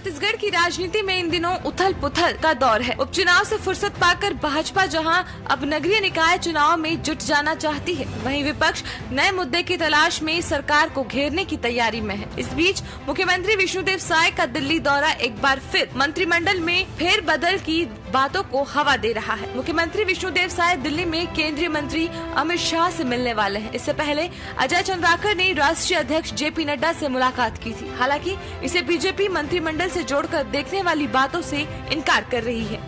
छत्तीसगढ़ की राजनीति में इन दिनों उथल पुथल का दौर है। उपचुनाव से फुर्सत पाकर भाजपा जहां अब नगरीय निकाय चुनाव में जुट जाना चाहती है, वहीं विपक्ष नए मुद्दे की तलाश में सरकार को घेरने की तैयारी में है। इस बीच मुख्यमंत्री विष्णुदेव साय का दिल्ली दौरा एक बार फिर मंत्रिमंडल में फेरबदल की बातों को हवा दे रहा है। मुख्यमंत्री विष्णुदेव साय दिल्ली में केंद्रीय मंत्री अमित शाह से मिलने वाले हैं। इससे पहले अजय चंद्राकर ने राष्ट्रीय अध्यक्ष जेपी नड्डा से मुलाकात की थी। हालांकि इसे बीजेपी मंत्रिमंडल से जोड़कर देखने वाली बातों से इनकार कर रही है।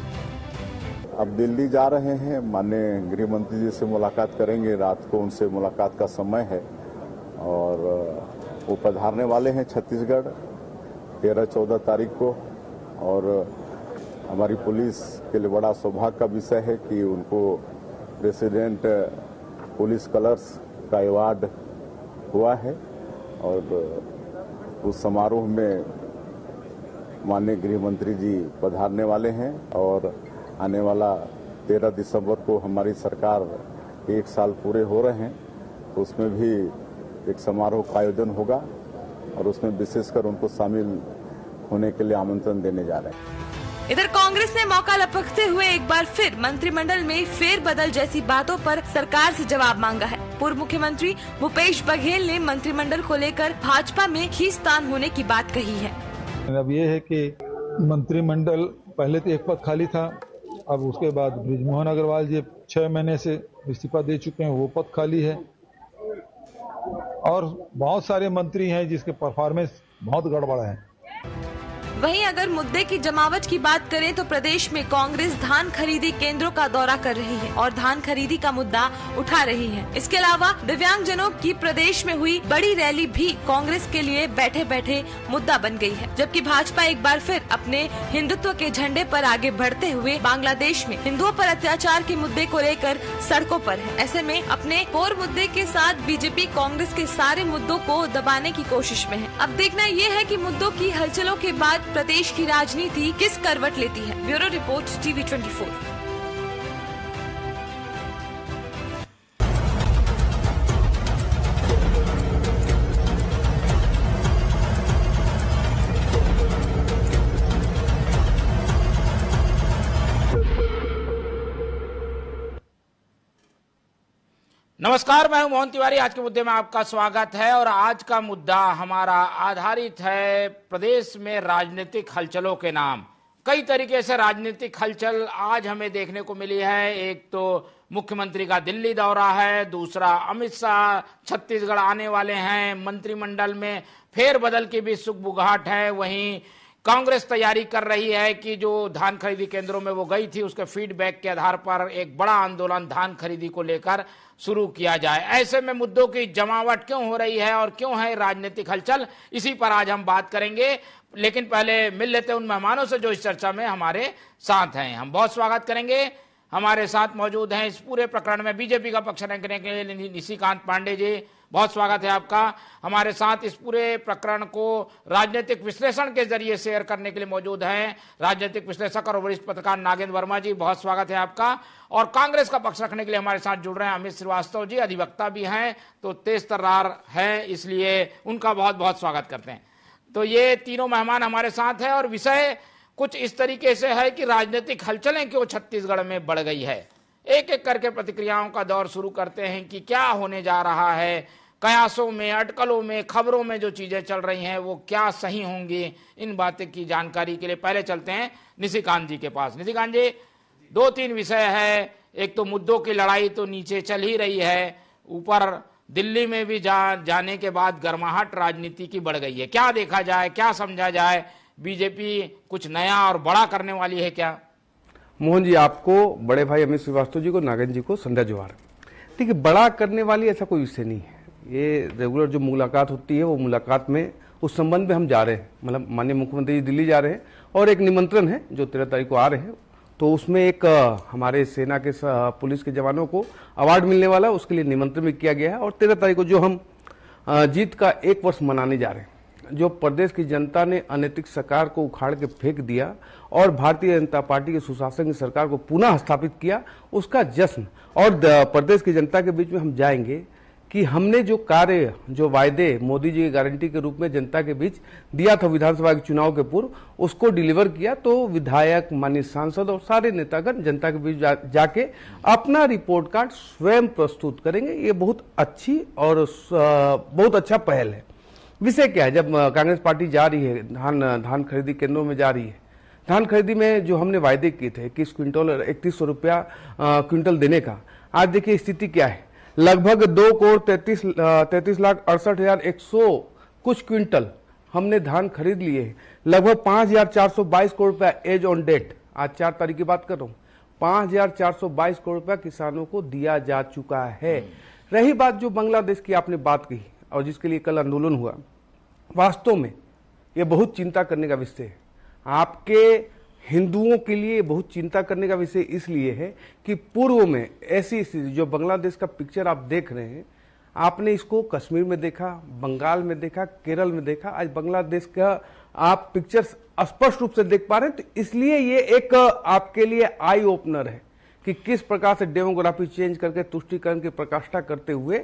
अब दिल्ली जा रहे हैं, माननीय गृह मंत्री जी से मुलाकात करेंगे। रात को उनसे मुलाकात का समय है और वो पधारने वाले हैं छत्तीसगढ़ 13-14 तारीख को। और हमारी पुलिस के लिए बड़ा सौभाग्य का विषय है कि उनको प्रेसिडेंट पुलिस कलर्स का अवार्ड हुआ है और उस समारोह में माननीय गृह मंत्री जी पधारने वाले हैं। और आने वाला 13 दिसंबर को हमारी सरकार 1 साल पूरे हो रहे हैं, तो उसमें भी एक समारोह का आयोजन होगा और उसमें विशेषकर उनको शामिल होने के लिए आमंत्रण देने जा रहे हैं। इधर कांग्रेस ने मौका लपकते हुए एक बार फिर मंत्रिमंडल में फेरबदल जैसी बातों पर सरकार से जवाब मांगा है। पूर्व मुख्यमंत्री भूपेश बघेल ने मंत्रिमंडल को लेकर भाजपा में खींचतान होने की बात कही है। अब ये है कि मंत्रिमंडल पहले तो एक पद खाली था, अब उसके बाद बृजमोहन अग्रवाल जी 6 महीने से इस्तीफा दे चुके हैं, वो पद खाली है। और बहुत सारे मंत्री हैं जिसके परफॉर्मेंस बहुत गड़बड़ है। वहीं अगर मुद्दे की जमावट की बात करें तो प्रदेश में कांग्रेस धान खरीदी केंद्रों का दौरा कर रही है और धान खरीदी का मुद्दा उठा रही है। इसके अलावा दिव्यांगजनों की प्रदेश में हुई बड़ी रैली भी कांग्रेस के लिए बैठे बैठे मुद्दा बन गई है। जबकि भाजपा एक बार फिर अपने हिंदुत्व के झंडे पर आगे बढ़ते हुए बांग्लादेश में हिंदुओं पर अत्याचार के मुद्दे को लेकर सड़कों पर है। ऐसे में अपने कोर मुद्दे के साथ बीजेपी कांग्रेस के सारे मुद्दों को दबाने की कोशिश में है। अब देखना ये है कि मुद्दों की हलचलों के बाद प्रदेश की राजनीति किस करवट लेती है। Bureau report TV 24। नमस्कार, मैं हूं मोहन तिवारी। आज के मुद्दे में आपका स्वागत है और आज का मुद्दा हमारा आधारित है प्रदेश में राजनीतिक हलचलों के नाम। कई तरीके से राजनीतिक हलचल आज हमें देखने को मिली है। एक तो मुख्यमंत्री का दिल्ली दौरा है, दूसरा अमित शाह छत्तीसगढ़ आने वाले हैं, मंत्रिमंडल में फेरबदल की भी सुगबुगाहट है। वहीं कांग्रेस तैयारी कर रही है कि जो धान खरीदी केंद्रों में वो गई थी उसके फीडबैक के आधार पर एक बड़ा आंदोलन धान खरीदी को लेकर शुरू किया जाए। ऐसे में मुद्दों की जमावट क्यों हो रही है और क्यों है राजनीतिक हलचल, इसी पर आज हम बात करेंगे। लेकिन पहले मिल लेते हैं उन मेहमानों से जो इस चर्चा में हमारे साथ हैं। हम बहुत स्वागत करेंगे। हमारे साथ मौजूद हैं इस पूरे प्रकरण में बीजेपी का पक्ष रखने के लिए निशिकांत पांडे जी, बहुत स्वागत है आपका। हमारे साथ इस पूरे प्रकरण को राजनीतिक विश्लेषण के जरिए शेयर करने के लिए मौजूद हैं राजनीतिक विश्लेषक और वरिष्ठ पत्रकार नागेंद्र वर्मा जी, बहुत स्वागत है आपका। और कांग्रेस का पक्ष रखने के लिए हमारे साथ जुड़ रहे हैं अमित श्रीवास्तव जी, अधिवक्ता भी हैं तो तेज तर्रार है, इसलिए उनका बहुत बहुत स्वागत करते हैं। तो ये तीनों मेहमान हमारे साथ हैं और विषय कुछ इस तरीके से है कि राजनीतिक हलचलें क्यों छत्तीसगढ़ में बढ़ गई है। एक एक करके प्रतिक्रियाओं का दौर शुरू करते हैं कि क्या होने जा रहा है, कयासों में, अटकलों में, खबरों में जो चीजें चल रही हैं वो क्या सही होंगी। इन बातों की जानकारी के लिए पहले चलते हैं निशिकांत जी के पास। निशिकांत जी, 2-3 विषय है। एक तो मुद्दों की लड़ाई तो नीचे चल ही रही है, ऊपर दिल्ली में भी जाने के बाद गर्माहट राजनीति की बढ़ गई है। क्या देखा जाए, क्या समझा जाए, बीजेपी कुछ नया और बड़ा करने वाली है क्या? मोहन जी, आपको, बड़े भाई अमित श्रीवास्तव जी को, नागेंद्र जी को संध्या जोहार। देखिए, बड़ा करने वाली ऐसा कोई विषय नहीं है। ये रेगुलर जो मुलाकात होती है वो मुलाकात में उस संबंध में हम जा रहे हैं, मतलब माननीय मुख्यमंत्री जी दिल्ली जा रहे हैं और एक निमंत्रण है जो 13 तारीख को आ रहे हैं, तो उसमें एक हमारे सेना के पुलिस के जवानों को अवार्ड मिलने वाला है, उसके लिए निमंत्रण भी किया गया है। और 13 तारीख को जो हम जीत का 1 वर्ष मनाने जा रहे हैं, जो प्रदेश की जनता ने अनैतिक सरकार को उखाड़ के फेंक दिया और भारतीय जनता पार्टी के सुशासन की सरकार को पुनः स्थापित किया, उसका जश्न। और प्रदेश की जनता के बीच में हम जाएंगे कि हमने जो कार्य, जो वायदे मोदी जी की गारंटी के रूप में जनता के बीच दिया था विधानसभा के चुनाव के पूर्व, उसको डिलीवर किया। तो विधायक, माननीय सांसद और सारे नेतागण जनता के बीच जाके अपना रिपोर्ट कार्ड स्वयं प्रस्तुत करेंगे। ये बहुत अच्छी और बहुत अच्छा पहल है। विषय क्या है, जब कांग्रेस पार्टी जा रही है धान खरीदी केंद्रों में जा रही है, धान खरीदी में जो हमने वायदे किए थे 21 क्विंटल और 3100 रुपया क्विंटल देने का, आज देखिए स्थिति क्या है। लगभग 2,33,68,100 कुछ क्विंटल हमने धान खरीद लिए हैं। लगभग 5,422 करोड़ रुपया एज ऑन डेट, आज 4 तारीख की बात कर रहा हूं, 5,422 करोड़ रुपया किसानों को दिया जा चुका है। रही बात जो बांग्लादेश की आपने बात कही और जिसके लिए कल आंदोलन हुआ, वास्तव में यह बहुत चिंता करने का विषय है। आपके हिंदुओं के लिए बहुत चिंता करने का विषय इसलिए है कि पूर्व में ऐसी स्थिति, जो बांग्लादेश का पिक्चर आप देख रहे हैं, आपने इसको कश्मीर में देखा, बंगाल में देखा, केरल में देखा, आज बांग्लादेश का आप पिक्चर स्पष्ट रूप से देख पा रहे हैं। तो इसलिए ये एक आपके लिए आई ओपनर है कि किस प्रकार से डेमोग्राफी चेंज करके तुष्टीकरण की प्रकाष्ठा करते हुए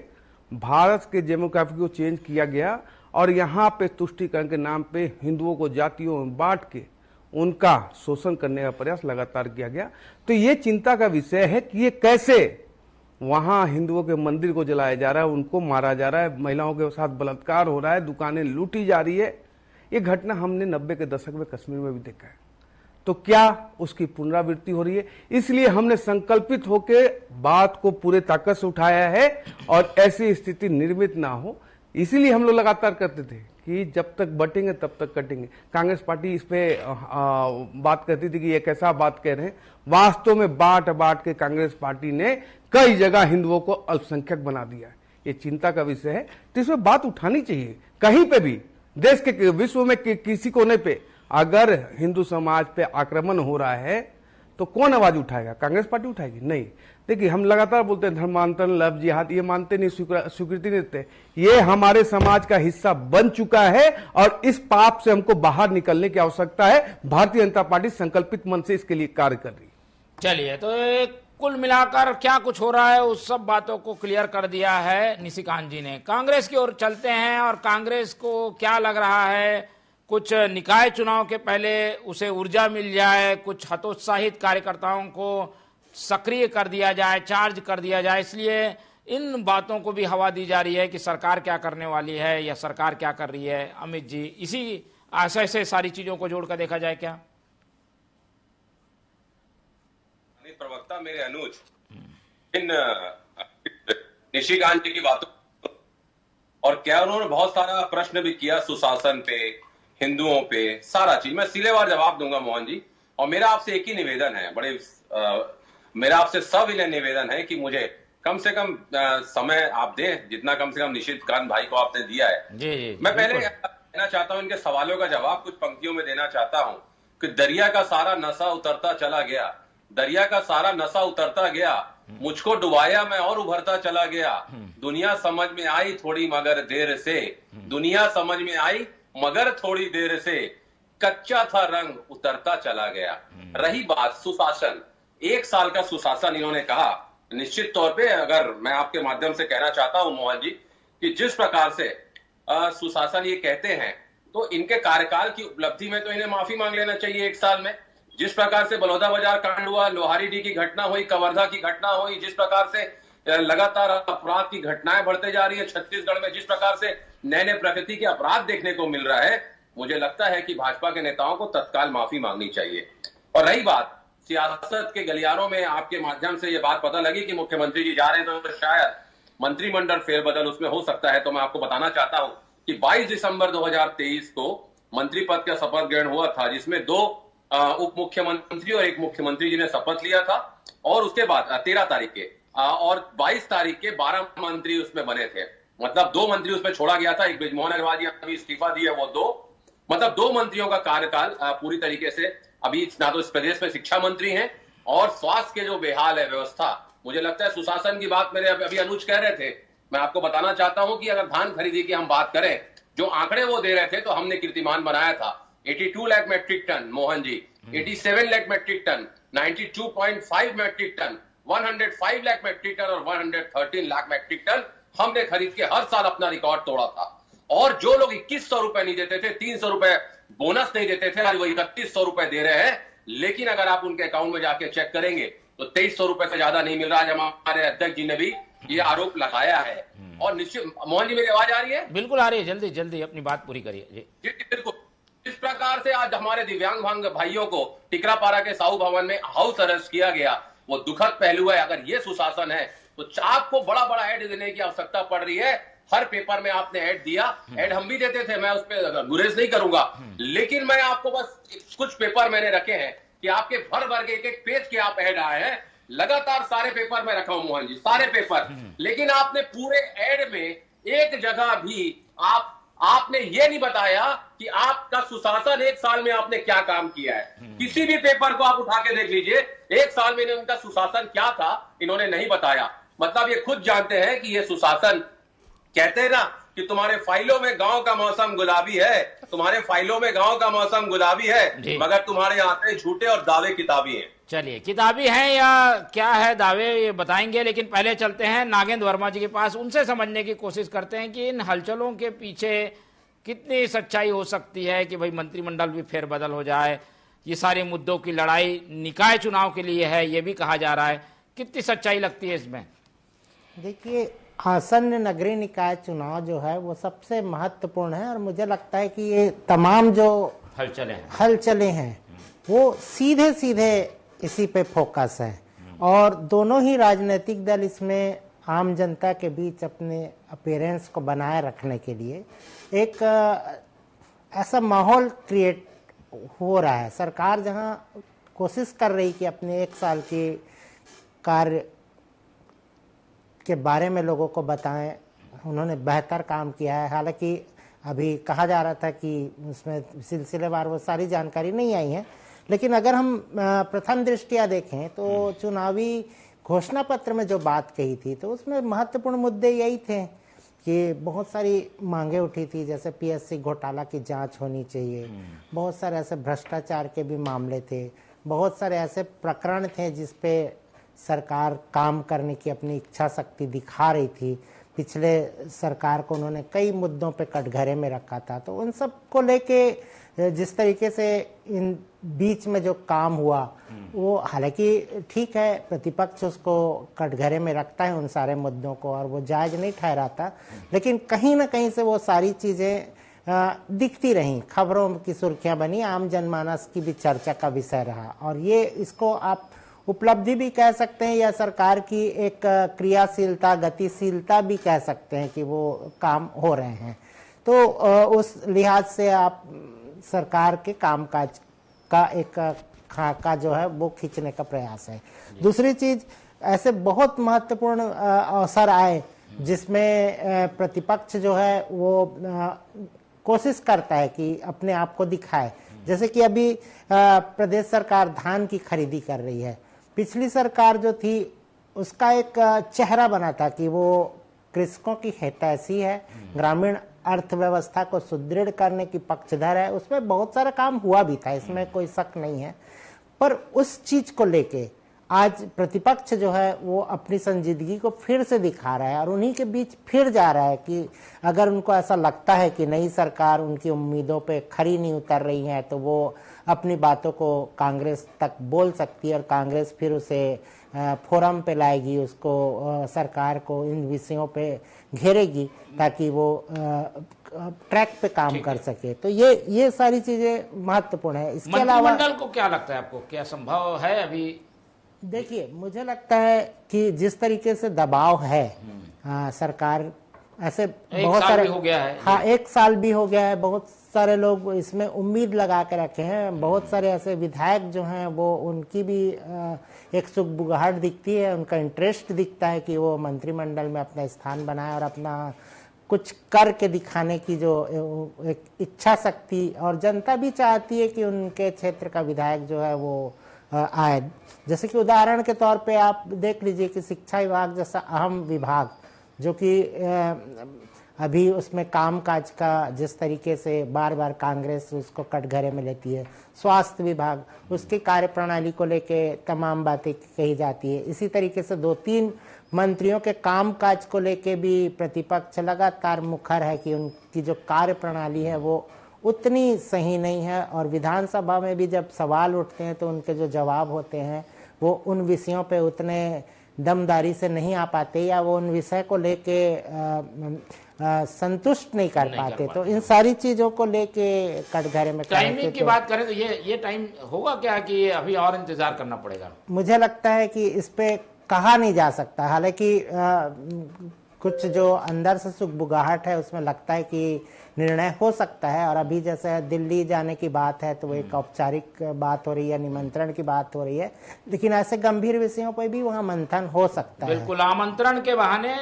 भारत के डेमोग्राफी को चेंज किया गया और यहाँ पे तुष्टीकरण के नाम पे हिंदुओं को जातियों में बांट के उनका शोषण करने का प्रयास लगातार किया गया। तो ये चिंता का विषय है कि ये कैसे वहां हिंदुओं के मंदिर को जलाया जा रहा है, उनको मारा जा रहा है, महिलाओं के साथ बलात्कार हो रहा है, दुकानें लूटी जा रही है। ये घटना हमने 90 के दशक में कश्मीर में भी देखा है। तो क्या उसकी पुनरावृत्ति हो रही है? इसलिए हमने संकल्पित होकर बात को पूरे ताकत से उठाया है और ऐसी स्थिति निर्मित ना हो। इसीलिए हम लोग लगातार करते थे कि जब तक बटेंगे तब तक कटेंगे। कांग्रेस पार्टी इस पे बात करती थी कि ये कैसा बात कह रहे हैं। वास्तव में बांट के कांग्रेस पार्टी ने कई जगह हिंदुओं को अल्पसंख्यक बना दिया है। ये चिंता का विषय है, तो इसमें बात उठानी चाहिए। कहीं पे भी देश के, विश्व में किसी कोने पे अगर हिंदू समाज पे आक्रमण हो रहा है तो कौन आवाज उठाएगा? कांग्रेस पार्टी उठाएगी? नहीं। देखिए, हम लगातार बोलते हैं धर्मांतरण, लव जिहाद, ये मानते नहीं, स्वीकृति नहीं देते। ये हमारे समाज का हिस्सा बन चुका है और इस पाप से हमको बाहर निकलने की आवश्यकता है। भारतीय जनता पार्टी संकल्पित मन से इसके लिए कार्य कर रही है। चलिए, तो कुल मिलाकर क्या कुछ हो रहा है उस सब बातों को क्लियर कर दिया है निशिकांत जी ने। कांग्रेस की ओर चलते हैं और कांग्रेस को क्या लग रहा है, कुछ निकाय चुनाव के पहले उसे ऊर्जा मिल जाए, कुछ हतोत्साहित कार्यकर्ताओं को सक्रिय कर दिया जाए, चार्ज कर दिया जाए, इसलिए इन बातों को भी हवा दी जा रही है कि सरकार क्या करने वाली है या सरकार क्या कर रही है। अमित जी, इसी आशय से सारी चीजों को जोड़कर देखा जाए क्या? प्रवक्ता मेरे अनुज इन निशिकांत जी की बातों और क्या उन्होंने बहुत सारा प्रश्न भी किया सुशासन पे, हिंदुओं पे, सारा चीज मैं सिलेवार जवाब दूंगा मोहन जी। और मेरा आपसे एक ही निवेदन है, मेरा आपसे सब इन्हें निवेदन है कि मुझे कम से कम समय आप दें, जितना कम से कम निशिकांत भाई को आपने दिया है। जी, मैं पहले देना चाहता हूं, इनके सवालों का जवाब कुछ पंक्तियों में देना चाहता हूं कि दरिया का सारा नशा उतरता चला गया, दरिया का सारा नशा उतरता गया, मुझको डुबाया मैं और उभरता चला गया। दुनिया समझ में आई थोड़ी मगर देर से, दुनिया समझ में आई मगर थोड़ी देर से, कच्चा था रंग उतरता चला गया। रही बात सुशासन, 1 साल का सुशासन इन्होंने कहा। निश्चित तौर पे अगर मैं आपके माध्यम से कहना चाहता हूं मोहन जी कि जिस प्रकार से सुशासन ये कहते हैं, तो इनके कार्यकाल की उपलब्धि में तो इन्हें माफी मांग लेना चाहिए 1 साल में। जिस प्रकार से बलौदा बाजार कांड हुआ, लोहारीडीह की घटना हुई, कवर्धा की घटना हुई, जिस प्रकार से लगातार अपराध की घटनाएं बढ़ते जा रही है छत्तीसगढ़ में, जिस प्रकार से नए नए प्रकृति के अपराध देखने को मिल रहा है, मुझे लगता है कि भाजपा के नेताओं को तत्काल माफी मांगनी चाहिए। और रही बात सियासत के गलियारों में आपके माध्यम से ये बात पता लगी कि मुख्यमंत्री जी जा रहे हैं तो शायद मंत्रिमंडल फेरबदल उसमें हो सकता है। तो मैं आपको बताना चाहता हूं कि 22 दिसंबर 2023 को मंत्री पद का शपथ ग्रहण हुआ था, जिसमें 2 उप मुख्यमंत्री और 1 मुख्यमंत्री जी ने शपथ लिया था। और उसके बाद 13 तारीख के और 22 तारीख के 12 मंत्री उसमें बने थे। मतलब 2 मंत्री उसमें छोड़ा गया था, एक बृजमोहन अग्रवाल जी अभी इस्तीफा दिए, वो 2, मतलब 2 मंत्रियों का कार्यकाल पूरी तरीके से अभी ना तो इस प्रदेश में शिक्षा मंत्री हैं और स्वास्थ्य के जो बेहाल है व्यवस्था, मुझे लगता है सुशासन की बात मेरे अभी अनुज कह रहे थे, मैं आपको बताना चाहता हूं कि अगर धान खरीदी की हम बात करें, जो आंकड़े वो दे रहे थे तो हमने कीर्तिमान बनाया था 82 lakh metric ton Mohan ji, 87 lakh metric ton, 92.5 metric ton, 105 lakh metric ton और 113 लाख मेट्रिक टन हमने खरीद के हर साल अपना रिकॉर्ड तोड़ा था। और जो लोग 2100 रुपए नहीं देते थे, 300 रुपए बोनस नहीं देते थे, आज वो 3100 रुपए दे रहे हैं। लेकिन अगर आप उनके अकाउंट में जाके चेक करेंगे तो 2300 रुपए से ज्यादा नहीं मिल रहा। आज हमारे अध्यक्ष जी ने भी ये आरोप लगाया है। और निश्चित, मोहन जी मेरी आवाज आ रही है? बिल्कुल आ रही है, जल्दी जल्दी अपनी बात पूरी करिए जी। जी बिल्कुल। इस प्रकार से आज हमारे दिव्यांग भाइयों को टिकरापारा के साहू भवन में हाउस अरेस्ट किया गया, वो दुखद पहलू है। अगर ये सुशासन है तो आपको बड़ा बड़ा ऐड देने की आवश्यकता पड़ रही है। हर पेपर में आपने ऐड दिया, ऐड हम भी देते थे, मैं उस पर गुरेज नहीं करूंगा। लेकिन मैं आपको बस कुछ पेपर मैंने रखे हैं कि आपके भर भर के एक पेज के आप ऐड आए हैं। लगातार सारे पेपर में रखा हूं मोहन जी, सारे पेपर। लेकिन आपने पूरे ऐड में एक जगह भी आपने ये नहीं बताया कि आपका सुशासन 1 साल में आपने क्या काम किया है। किसी भी पेपर को आप उठा के देख लीजिए, 1 साल में उनका सुशासन क्या था, इन्होंने नहीं बताया। मतलब ये खुद जानते हैं कि ये सुशासन, कहते हैं ना कि तुम्हारे फाइलों में गांव का मौसम गुलाबी है, तुम्हारे फाइलों में गांव का मौसम गुलाबी है, मगर तुम्हारे आंकड़े झूठे और दावे किताबी हैं। चलिए, किताबी हैं या क्या है दावे, ये बताएंगे। लेकिन पहले चलते हैं नागेंद्र वर्मा जी के पास, उनसे समझने की कोशिश करते हैं कि इन हलचलों के पीछे कितनी सच्चाई हो सकती है कि भाई मंत्रिमंडल भी फेरबदल हो जाए। ये सारे मुद्दों की लड़ाई निकाय चुनाव के लिए है, ये भी कहा जा रहा है। कितनी सच्चाई लगती है इसमें? देखिए, आसन्न नगरीय निकाय चुनाव जो है वो सबसे महत्वपूर्ण है और मुझे लगता है कि ये तमाम जो हलचलें हैं वो सीधे सीधे इसी पे फोकस है। और दोनों ही राजनीतिक दल इसमें आम जनता के बीच अपने अपीयरेंस को बनाए रखने के लिए एक ऐसा माहौल क्रिएट हो रहा है। सरकार जहां कोशिश कर रही कि अपने 1 साल के कार्य के बारे में लोगों को बताएं, उन्होंने बेहतर काम किया है। हालांकि अभी कहा जा रहा था कि उसमें सिलसिलेवार वो सारी जानकारी नहीं आई है, लेकिन अगर हम प्रथम दृष्टिया देखें तो चुनावी घोषणा पत्र में जो बात कही थी तो उसमें महत्वपूर्ण मुद्दे यही थे कि बहुत सारी मांगे उठी थी, जैसे पीएससी घोटाला की जांच होनी चाहिए, बहुत सारे ऐसे भ्रष्टाचार के भी मामले थे, बहुत सारे ऐसे प्रकरण थे जिस पे सरकार काम करने की अपनी इच्छा शक्ति दिखा रही थी। पिछले सरकार को उन्होंने कई मुद्दों पे कटघरे में रखा था, तो उन सब को लेके जिस तरीके से इन बीच में जो काम हुआ वो हालांकि ठीक है, प्रतिपक्ष उसको कटघरे में रखता है उन सारे मुद्दों को और वो जायज नहीं ठहराता, लेकिन कहीं ना कहीं से वो सारी चीज़ें दिखती रहीं, खबरों की सुर्खियां बनी, आम जनमानस की भी चर्चा का विषय रहा। और ये इसको आप उपलब्धि भी कह सकते हैं या सरकार की एक क्रियाशीलता, गतिशीलता भी कह सकते हैं कि वो काम हो रहे हैं। तो उस लिहाज से आप सरकार के कामकाज का एक खाका जो है वो खींचने का प्रयास है। दूसरी चीज, ऐसे बहुत महत्वपूर्ण अवसर आए जिसमें प्रतिपक्ष जो है वो कोशिश करता है कि अपने आप को दिखाए। जैसे कि अभी प्रदेश सरकार धान की खरीदी कर रही है। पिछली सरकार जो थी उसका एक चेहरा बना था कि वो कृषकों की हितैषी है, ग्रामीण अर्थव्यवस्था को सुदृढ़ करने की पक्षधर है। उसमें बहुत सारा काम हुआ भी था, इसमें कोई शक नहीं है। पर उस चीज को लेके आज प्रतिपक्ष जो है वो अपनी संजीदगी को फिर से दिखा रहा है और उन्हीं के बीच फिर जा रहा है कि अगर उनको ऐसा लगता है कि नई सरकार उनकी उम्मीदों पे खरी नहीं उतर रही है तो वो अपनी बातों को कांग्रेस तक बोल सकती है और कांग्रेस फिर उसे फोरम पे लाएगी, उसको सरकार को इन विषयों पे घेरेगी ताकि वो ट्रैक पे काम कर सके। तो ये सारी चीजें महत्वपूर्ण है। इसके अलावा मंत्रिमंडल को क्या लगता है आपको, क्या संभव है अभी? देखिए, मुझे लगता है कि जिस तरीके से दबाव है सरकार, ऐसे बहुत सारे हो गया है, हाँ 1 साल भी हो गया है, बहुत सारे लोग इसमें उम्मीद लगा के रखे हैं। बहुत सारे ऐसे विधायक जो हैं वो उनकी भी एक सुगबुगाहट दिखती है, उनका इंटरेस्ट दिखता है कि वो मंत्रिमंडल में अपना स्थान बनाए और अपना कुछ करके दिखाने की जो एक इच्छा शक्ति, और जनता भी चाहती है कि उनके क्षेत्र का विधायक जो है वो आए। जैसे कि उदाहरण के तौर पे आप देख लीजिए कि शिक्षा विभाग जैसा अहम विभाग जो कि अभी उसमें कामकाज का जिस तरीके से बार बार कांग्रेस उसको कटघरे में लेती है, स्वास्थ्य विभाग उसकी कार्यप्रणाली को लेके तमाम बातें कही जाती है। इसी तरीके से 2-3 मंत्रियों के कामकाज को लेके भी प्रतिपक्ष लगातार मुखर है कि उनकी जो कार्यप्रणाली है वो उतनी सही नहीं है, और विधानसभा में भी जब सवाल उठते हैं तो उनके जो जवाब होते हैं वो उन विषयों पे उतने दमदारी से नहीं आ पाते, या वो उन विषय को लेके संतुष्ट नहीं कर पाते। तो इन सारी चीजों को लेके कटघरे में टाइमिंग की बात करें तो ये टाइम होगा क्या कि अभी और इंतजार करना पड़ेगा? मुझे लगता है कि इस पे कहा नहीं जा सकता। हालांकि कुछ जो अंदर से सुगबुगाहट है उसमें लगता है कि निर्णय हो सकता है, और अभी जैसे दिल्ली जाने की बात है तो वो एक औपचारिक बात हो रही है, निमंत्रण की बात हो रही है, लेकिन ऐसे गंभीर विषयों पर भी वहाँ मंथन हो सकता है। बिल्कुल, आमंत्रण के बहाने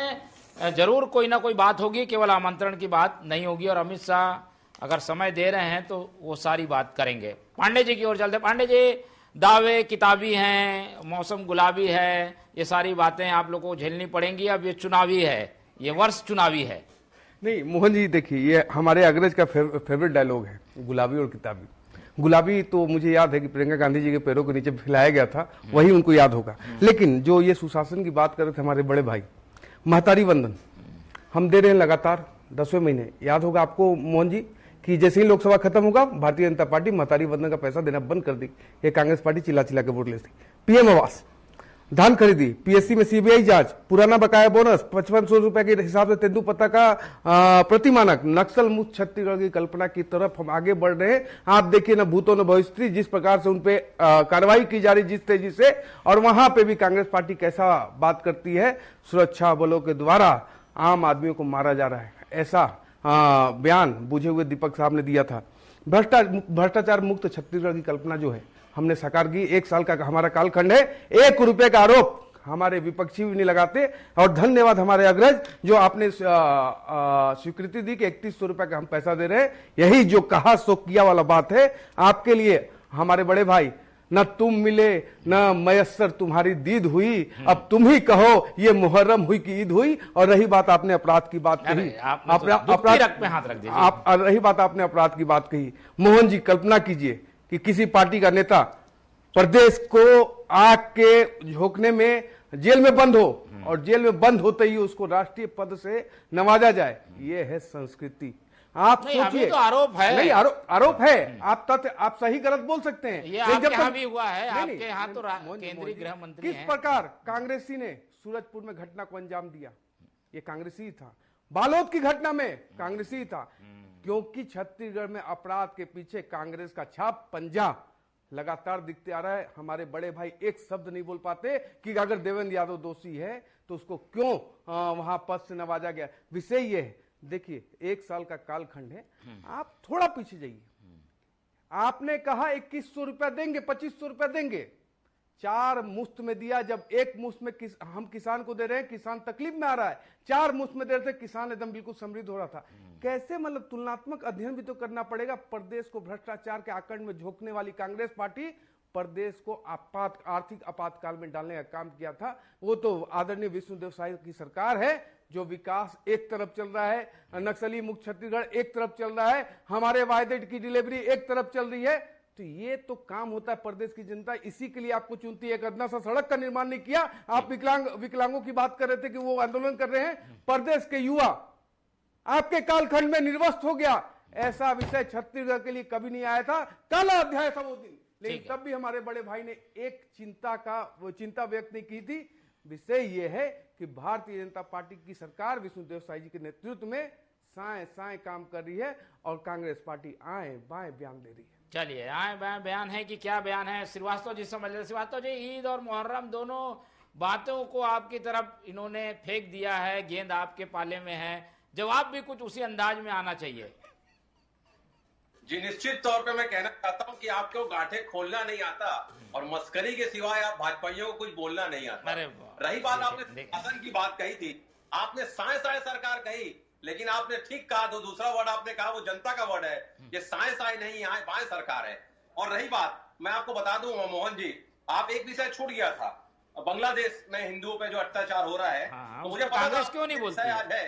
जरूर कोई ना कोई बात होगी, केवल आमंत्रण की बात नहीं होगी, और अमित शाह अगर समय दे रहे हैं तो वो सारी बात करेंगे। पांडे जी की ओर चलते। पांडे जी, दावे किताबी हैं, मौसम गुलाबी है, ये सारी बातें आप लोगों को झेलनी पड़ेंगी। अब ये चुनावी है, ये वर्ष चुनावी है। नहीं मोहन जी, देखिए ये हमारे अग्रज का फेवरेट डायलॉग है, गुलाबी और किताबी। गुलाबी तो मुझे याद है कि प्रियंका गांधी जी के पैरों के नीचे फैलाया गया था, वही उनको याद होगा। लेकिन जो ये सुशासन की बात कर रहे थे हमारे बड़े भाई, महतारी वंदन हम दे रहे हैं लगातार 10वें महीने। याद होगा आपको मोहन जी कि जैसे ही लोकसभा खत्म होगा भारतीय जनता पार्टी महतारी वंदन का पैसा देना बंद कर दी। ये कांग्रेस पार्टी चिल्ला चिल्ला के वोट लेती। पीएम आवास, धान खरीदी, पीएससी में सीबीआई जांच, पुराना बकाया बोनस, 5500 रुपए के हिसाब से तेंदुपत्ता का प्रतिमानक, नक्सल मुक्त छत्तीसगढ़ की कल्पना की तरफ हम आगे बढ़ रहे हैं। आप देखिए न भूतों न भविष्य, जिस प्रकार से उनपे कार्रवाई की जा रही जिस तेजी से, और वहां पे भी कांग्रेस पार्टी कैसा बात करती है, सुरक्षा बलों के द्वारा आम आदमियों को मारा जा रहा है, ऐसा बयान बुझे हुए दीपक साहब ने दिया था। भ्रष्टाचार मुक्त छत्तीसगढ़ की कल्पना जो है हमने साकार की। 1 साल का हमारा कालखंड है, 1 रुपए का आरोप हमारे विपक्षी भी नहीं लगाते। और धन्यवाद हमारे अग्रज जो आपने स्वीकृति दी कि 3100 रुपए का हम पैसा दे रहे हैं। यही जो कहा सो किया वाला बात है। आपके लिए हमारे बड़े भाई, न तुम मिले न मयस्सर तुम्हारी दीद हुई, अब तुम ही कहो ये मुहर्रम हुई कि ईद हुई। और रही बात आपने अपराध की बात कही, अपराध में हाथ रख दीजिए। रही बात आपने अपराध की बात कही, मोहन जी कल्पना कीजिए कि किसी पार्टी का नेता प्रदेश को आग के झोंकने में जेल में बंद हो, और जेल में बंद होते ही उसको राष्ट्रीय पद से नवाजा जाए। ये है संस्कृति। आप सोचिए, तो आरोप है, नहीं आरोप है, आप सही गलत बोल सकते हैं। ये आपके यहाँ भी हुआ है, आपके यहाँ तो केंद्रीय गृह मंत्री किस प्रकार कांग्रेसी ने सूरजपुर में घटना को अंजाम दिया, ये कांग्रेसी था। बालोद की घटना में कांग्रेसी था, क्योंकि छत्तीसगढ़ में अपराध के पीछे कांग्रेस का छाप पंजा लगातार दिखते आ रहा है। हमारे बड़े भाई एक शब्द नहीं बोल पाते कि अगर देवेंद्र यादव दोषी है तो उसको क्यों वहां पद से नवाजा गया। विषय ये है, देखिए 1 साल का कालखंड है, आप थोड़ा पीछे जाइए। आपने कहा 2100 रुपया देंगे, 2500 रुपया देंगे, 4 मुश्त में दिया। जब 1 मुश्त में हम किसान को दे रहे हैं, किसान तकलीफ में आ रहा है। 4 मुश्त में दे रहे थे, किसान एकदम बिल्कुल समृद्ध हो रहा था। कैसे, मतलब तुलनात्मक अध्ययन भी तो करना पड़ेगा। प्रदेश को भ्रष्टाचार के आकंड में झोंकने वाली कांग्रेस पार्टी प्रदेश को आर्थिक आपातकाल में डालने का काम किया था। वो तो आदरणीय विष्णुदेव साय की सरकार है, जो विकास एक तरफ चल रहा है, नक्सली मुक्त छत्तीसगढ़ एक तरफ चल रहा है, हमारे वायदे की डिलीवरी एक तरफ चल रही है। तो ये तो काम होता है प्रदेश की जनता इसी के लिए आपको चुनती है। एक अदना सा सड़क का निर्माण नहीं किया। आप विकलांगों की बात कर रहे थे कि वो आंदोलन कर रहे हैं। प्रदेश के युवा आपके कालखंड में निर्वस्त हो गया, ऐसा विषय छत्तीसगढ़ के लिए कभी नहीं आया था। काला अध्याय था वो दिन, लेकिन तब भी हमारे बड़े भाई ने एक चिंता व्यक्त नहीं की थी। विषय ये है कि भारतीय जनता पार्टी की सरकार विष्णुदेव साय जी के नेतृत्व में साए काम कर रही है, और कांग्रेस पार्टी आए बाएं बयान दे रही है। चलिए, आए बाएं बयान है कि क्या बयान है, श्रीवास्तव जी समझ रहे। श्रीवास्तव जी, ईद और मुहर्रम दोनों बातों को आपकी तरफ इन्होंने फेंक दिया है, गेंद आपके पाले में है, जवाब भी कुछ उसी अंदाज में आना चाहिए। जी निश्चित तौर पे मैं कहना चाहता हूं कि आपको गांठें खोलना नहीं आता, और मस्करी के सिवाय आप भाजपाइयों को कुछ बोलना नहीं आता। रही बात आपने शासन की बात कही थी, आपने साए सरकार कही, लेकिन आपने ठीक कहा, तो दूसरा वर्ड आपने कहा वो जनता का वर्ड है। ये साए नहीं, यहाँ बाएं सरकार है। और रही बात, मैं आपको बता दूं मोहन जी, आप एक विषय छूट गया था, बांग्लादेश में हिंदुओं पे जो अत्याचार हो रहा है। तो मुझे पता क्यों नहीं बोलते आज है,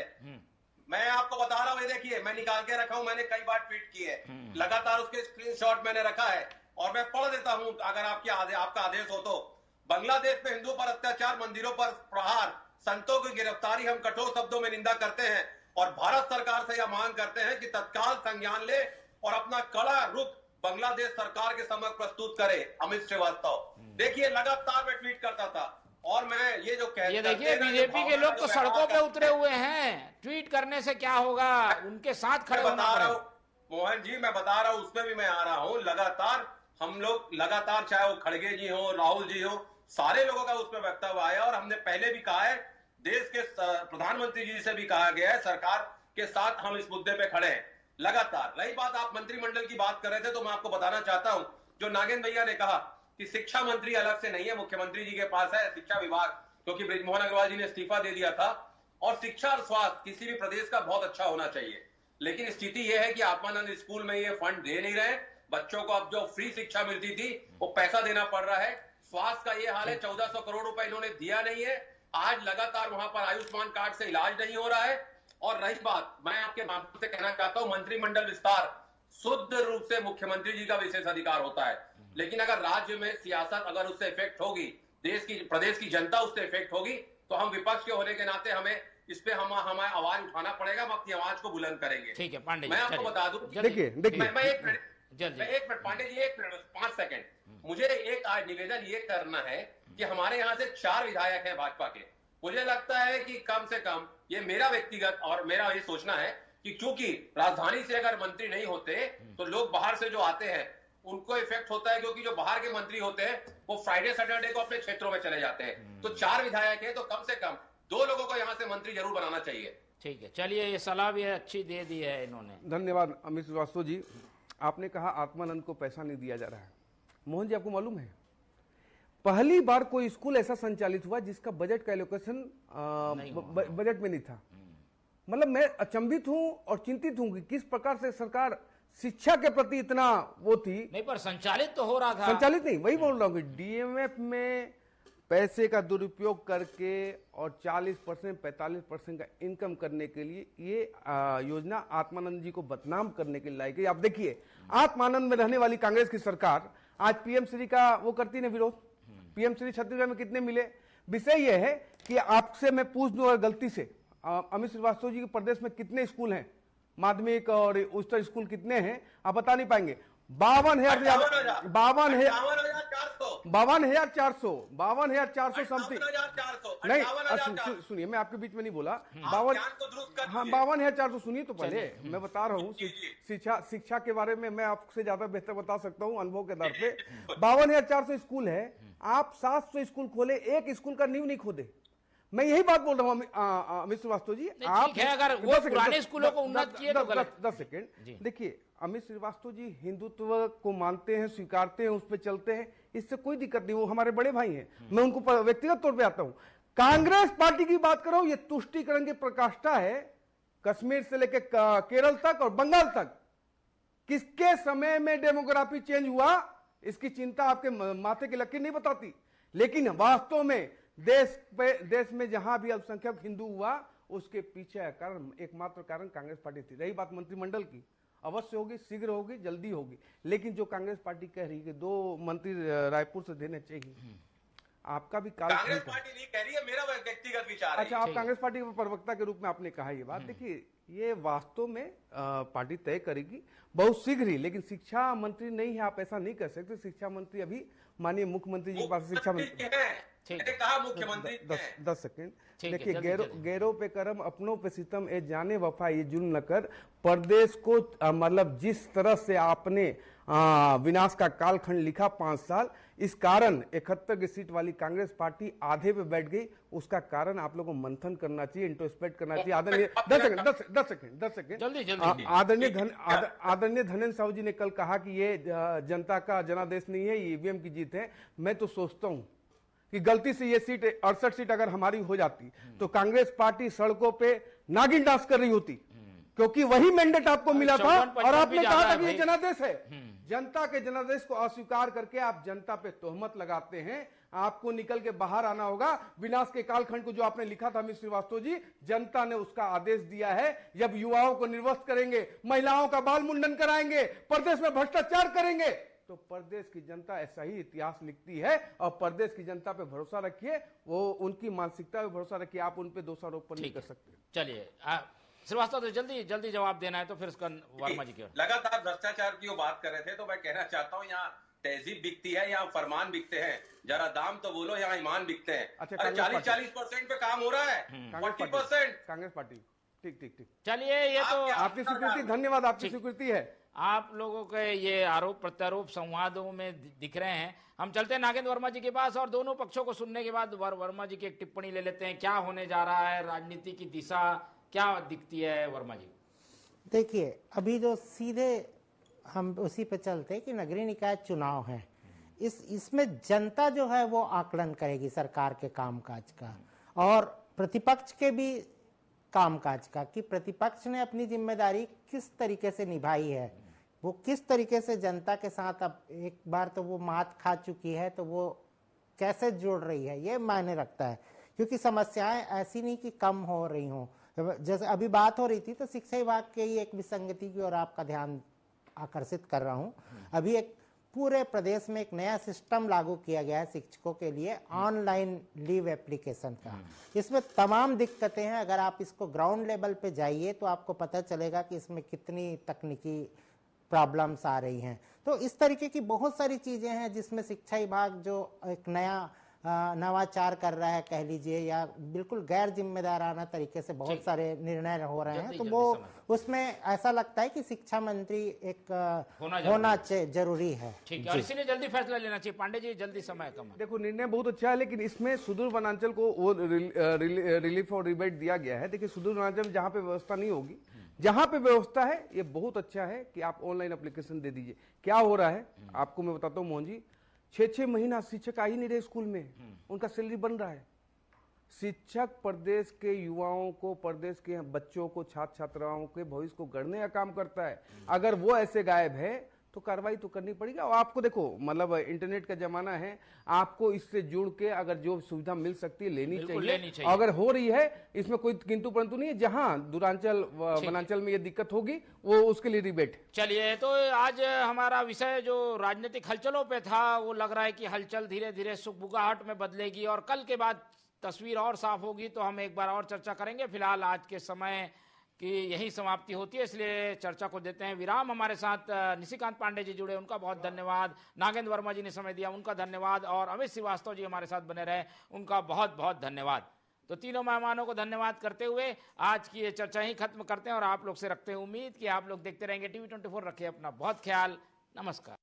मैं आपको बता रहा हूं, ये देखिए मैं निकाल के रखा हूं, मैंने कई बार ट्वीट किए है, लगातार उसके स्क्रीनशॉट मैंने रखा है और मैं पढ़ देता हूं अगर आपका आदेश हो तो। बांग्लादेश में हिंदुओं पर अत्याचार, मंदिरों पर प्रहार, संतों की गिरफ्तारी हम कठोर शब्दों में निंदा करते हैं और भारत सरकार से यह मांग करते हैं कि तत्काल संज्ञान ले और अपना कड़ा रुख बांग्लादेश सरकार के समक्ष प्रस्तुत करे। अमित श्रीवास्तव देखिए लगातार मैं ट्वीट करता था और मैं ये जो ये देखिए बीजेपी के लोग तो सड़कों पे उतरे हुए हैं, ट्वीट करने से क्या होगा, उनके साथ खड़े होना पड़ेगा। मोहन जी मैं बता रहा हूं, उसमें भी मैं आ रहा हूं, लगातार हम लोग लगातार, चाहे वो खड़गे जी हो, राहुल जी हो, सारे लोगों का उसमें वक्तव्य आया और हमने पहले भी कहा है, देश के प्रधानमंत्री जी से भी कहा गया है, सरकार के साथ हम इस मुद्दे पे खड़े हैं लगातार। रही बात आप मंत्रिमंडल की बात कर रहे थे, तो मैं आपको बताना चाहता हूं, जो नागेंद्र भैया ने कहा कि शिक्षा मंत्री अलग से नहीं है, मुख्यमंत्री जी के पास है शिक्षा विभाग, क्योंकि बृजमोहन अग्रवाल जी ने इस्तीफा दे दिया था। और शिक्षा और स्वास्थ्य किसी भी प्रदेश का बहुत अच्छा होना चाहिए, लेकिन स्थिति यह है कि आत्मानंद स्कूल में ये फंड दे नहीं रहे। बच्चों को अब जो फ्री शिक्षा मिलती थी वो पैसा देना पड़ रहा है। स्वास्थ्य का ये हाल है, 1400 करोड़ रुपए इन्होंने दिया नहीं है। आज लगातार वहां पर आयुष्मान कार्ड से इलाज नहीं हो रहा है। और रही बात, मैं आपके माध्यम से कहना चाहता हूं, मंत्रिमंडल विस्तार शुद्ध रूप से मुख्यमंत्री जी का विशेष अधिकार होता है, लेकिन अगर राज्य में सियासत अगर उससे इफेक्ट होगी, प्रदेश की जनता उससे इफेक्ट होगी, तो हम विपक्ष के होने के नाते हमें इस पे हमें आवाज उठाना पड़ेगा, हम अपनी आवाज को बुलंद करेंगे। ठीक है पांडे जी, मैं आपको बता दूं, देखिए मैं एक minute Pandey ji, 1 minute 5 second, मुझे एक आज निवेदन ये करना है कि हमारे यहाँ से 4 विधायक हैं भाजपा के। मुझे लगता है कि कम से कम, ये मेरा व्यक्तिगत और मेरा ये सोचना है कि चूंकि राजधानी से अगर मंत्री नहीं होते तो लोग बाहर से जो आते हैं उनको इफेक्ट होता है, क्योंकि जो बाहर के मंत्री होते हैं वो फ्राइडे सैटरडे को अपने क्षेत्रों में चले जाते हैं। तो 4 विधायक हैं, तो कम से कम 2 लोगों को यहां से मंत्री जरूर बनाना चाहिए। ठीक है, चलिए ये सलाह भी अच्छी दे दी है इन्होंने। धन्यवाद अमित श्रीवास्तव जी। आपने कहा आत्मानंद को पैसा नहीं दिया जा रहा है। मोहन जी, आपको मालूम है पहली बार कोई स्कूल ऐसा संचालित हुआ जिसका बजट का एलोकेशन बजट में नहीं था। मतलब मैं अचंभित हूं और चिंतित हूं कि किस प्रकार से सरकार शिक्षा के प्रति इतना वो थी। नहीं, पर संचालित तो हो रहा था। संचालित नहीं, वही बोल रहा हूं कि डीएमएफ में पैसे का दुरुपयोग करके और 40% 45% का इनकम करने के लिए ये योजना आत्मानंद जी को बदनाम करने के लिए लाई गई। आप देखिए, आत्मानंद में रहने वाली कांग्रेस की सरकार आज पीएम श्री का वो करती है विरोध। पीएम श्री छत्तीसगढ़ में कितने मिले? विषय यह है कि आपसे मैं पूछ दूं अगर गलती से, अमित श्रीवास्तव जी के प्रदेश में कितने स्कूल हैं, माध्यमिक और उच्चतर स्कूल कितने हैं? आप बता नहीं पाएंगे। 52,400 समथिंग। नहीं सुनिए, मैं आपके बीच में नहीं बोला। 52,400 सुनिए तो पहले, मैं बता रहा हूँ शिक्षा के बारे में मैं आपसे ज्यादा बेहतर बता सकता हूँ अनुभव के आधार पे। 52,400 स्कूल है, आप 700 स्कूल खोले, एक स्कूल का नींव नहीं खोदे। मैं यही बात बोल रहा हूं अमित श्रीवास्तव जी। आप है, अगर वो पुराने स्कूलों को उन्नत किए तो गलत। 10 सेकेंड देखिए, अमित श्रीवास्तव जी हिंदुत्व को मानते हैं, स्वीकारते हैं, उस पर चलते हैं, इससे कोई दिक्कत नहीं, वो हमारे बड़े भाई हैं। मैं उनको व्यक्तिगत तौर पे आता हूं। कांग्रेस पार्टी की बात करो, ये तुष्टीकरण की प्रकाष्ठा है, कश्मीर से लेकर केरल तक और बंगाल तक। किसके समय में डेमोग्राफी चेंज हुआ इसकी चिंता आपके माथे की लकीर नहीं बताती, लेकिन वास्तव में देश में जहां भी अल्पसंख्यक हिंदू हुआ उसके पीछे कारण, एकमात्र कारण कांग्रेस पार्टी थी। रही बात मंत्रिमंडल की, अवश्य होगी, शीघ्र होगी, जल्दी होगी, लेकिन जो कांग्रेस पार्टी कह रही है कि 2 मंत्री रायपुर से देने चाहिए, आपका भी कांग्रेस पार्टी नहीं कह रही है, मेरा व्यक्तिगत विचार है। अच्छा, आप कांग्रेस पार्टी के प्रवक्ता के रूप में आपने कहा ये बात। देखिए, ये वास्तव में पार्टी तय करेगी बहुत शीघ्र ही, लेकिन शिक्षा मंत्री नहीं है, आप ऐसा नहीं कर सकते। शिक्षा मंत्री अभी माननीय मुख्यमंत्री जी के पास शिक्षा मंत्री कहा, मुख्यमंत्री 10 सेकेंड देखिए, गैरों पे करम अपनों पे सितम, ए जाने वफा ये जुल्म न कर। प्रदेश को मतलब जिस तरह से आपने विनाश का कालखंड लिखा 5 साल, इस कारण 71 की सीट वाली कांग्रेस पार्टी आधे पे बैठ गई। उसका कारण आप लोगों को मंथन करना चाहिए, इंट्रोस्पेक्ट करना चाहिए। आदरणीय 10 सेकेंड आदरणीय धनेन्द्र साहू जी ने कल कहा कि ये जनता का जनादेश नहीं है, ये ईवीएम की जीत है। मैं तो सोचता हूं कि गलती से ये सीट 68 सीट अगर हमारी हो जाती तो कांग्रेस पार्टी सड़कों पे नागिन डांस कर रही होती। क्योंकि वही मैंडेट आपको मिला था और आपने कहा था कि ये जनादेश है। जनता के जनादेश को अस्वीकार करके आप जनता पे तोहमत लगाते हैं। आपको निकल के बाहर आना होगा। विनाश के कालखंड को जो आपने लिखा था अमित श्रीवास्तव जी, जनता ने उसका आदेश दिया है। जब युवाओं को निर्वस्त्र करेंगे, महिलाओं का बाल मुंडन कराएंगे, प्रदेश में भ्रष्टाचार करेंगे, तो प्रदेश की जनता ऐसा ही इतिहास लिखती है। और प्रदेश की जनता पे भरोसा रखिए, वो उनकी मानसिकता पे भरोसा रखिए। आप उन पे दोषारोपण नहीं कर सकते। चलिए श्रीवास्तव, तो जल्दी जवाब देना है तो फिर उसका वर्मा जी की लगातार भ्रष्टाचार की वो बात कर रहे थे, तो मैं कहना चाहता हूँ यहाँ तहजीब बिकती है, यहाँ फरमान बिकते हैं। जरा दाम तो बोलो, यहाँ ईमान बिकते हैं। अच्छा, 40% पे काम हो रहा है, 40%। कांग्रेस पार्टी, ठीक। चलिए, ये तो आपकी स्वीकृति, धन्यवाद, आपकी स्वीकृति है। आप लोगों के ये आरोप प्रत्यारोप संवादों में दिख रहे हैं। हम चलते हैं नागेंद्र वर्मा जी के पास और दोनों पक्षों को सुनने के बाद वर्मा जी की एक टिप्पणी ले लेते हैं। क्या होने जा रहा है, राजनीति की दिशा क्या दिखती है वर्मा जी? देखिए, अभी जो सीधे हम उसी पे चलते कि नगरीय निकाय चुनाव है, इसमें जनता जो है वो आकलन करेगी सरकार के कामकाज का और प्रतिपक्ष के भी कामकाज का, कि प्रतिपक्ष ने अपनी जिम्मेदारी किस तरीके से निभाई है, वो किस तरीके से जनता के साथ, अब एक बार तो वो मात खा चुकी है तो वो कैसे जुड़ रही है, ये मायने रखता है। क्योंकि समस्याएं ऐसी नहीं कि कम हो रही हों। जैसे अभी बात हो रही थी तो शिक्षा विभाग के ही एक विसंगति की ओर आपका ध्यान आकर्षित कर रहा हूं। अभी एक पूरे प्रदेश में एक नया सिस्टम लागू किया गया है शिक्षकों के लिए, ऑनलाइन लीव एप्लीकेशन का। इसमें तमाम दिक्कतें हैं। अगर आप इसको ग्राउंड लेवल पे जाइए तो आपको पता चलेगा कि इसमें कितनी तकनीकी प्रॉब्लम्स आ रही हैं। तो इस तरीके की बहुत सारी चीजें हैं जिसमें शिक्षा विभाग जो एक नया नवाचार कर रहा है कह लीजिए, या बिल्कुल गैर जिम्मेदाराना तरीके से बहुत सारे निर्णय हो रहे हैं, तो वो उसमें ऐसा लगता है कि शिक्षा मंत्री एक होना जरूरी है। ठीक है, और इसीलिए जल्दी फैसला लेना चाहिए। पांडे जी, जल्दी समय कम है। देखो, निर्णय बहुत अच्छा है, लेकिन इसमें सुदूर वनांचल को वो रिलीफ और रिबेट दिया गया है। देखिए, सुदूर वनांचल जहां पे व्यवस्था नहीं होगी, जहां पे व्यवस्था है, ये बहुत अच्छा है कि आप ऑनलाइन एप्लीकेशन दे दीजिए। क्या हो रहा है आपको मैं बताता हूं मोहन जी, 6 महीना शिक्षक आ ही नहीं रहे स्कूल में, उनका सैलरी बन रहा है। शिक्षक प्रदेश के युवाओं को, प्रदेश के बच्चों को, छात्र छात्राओं के भविष्य को गढ़ने का काम करता है। अगर वो ऐसे गायब है तो कार्रवाई तो करनी पड़ेगी। और आपको देखो, मतलब इंटरनेट का जमाना है, आपको इससे जुड़ के अगर जो सुविधा मिल सकती है लेनी चाहिए। अगर हो रही है, इसमें कोई किंतु परंतु नहीं है। जहां दूरांचल वनांचल में ये दिक्कत होगी वो उसके लिए रिबेट। चलिए, तो आज हमारा विषय जो राजनीतिक हलचलों पे था, वो लग रहा है कि हलचल धीरे धीरे सुगबुगाहट में बदलेगी और कल के बाद तस्वीर और साफ होगी, तो हम एक बार और चर्चा करेंगे। फिलहाल आज के समय कि यही समाप्ति होती है, इसलिए चर्चा को देते हैं विराम। हमारे साथ निशिकांत पांडे जी जुड़े, उनका बहुत धन्यवाद। नागेंद्र वर्मा जी ने समय दिया, उनका धन्यवाद। और अमित श्रीवास्तव जी हमारे साथ बने रहे, उनका बहुत बहुत धन्यवाद। तो तीनों मेहमानों को धन्यवाद करते हुए आज की ये चर्चा ही खत्म करते हैं और आप लोग से रखते हैं उम्मीद कि आप लोग देखते रहेंगे TV24। रखिए अपना बहुत ख्याल। नमस्कार।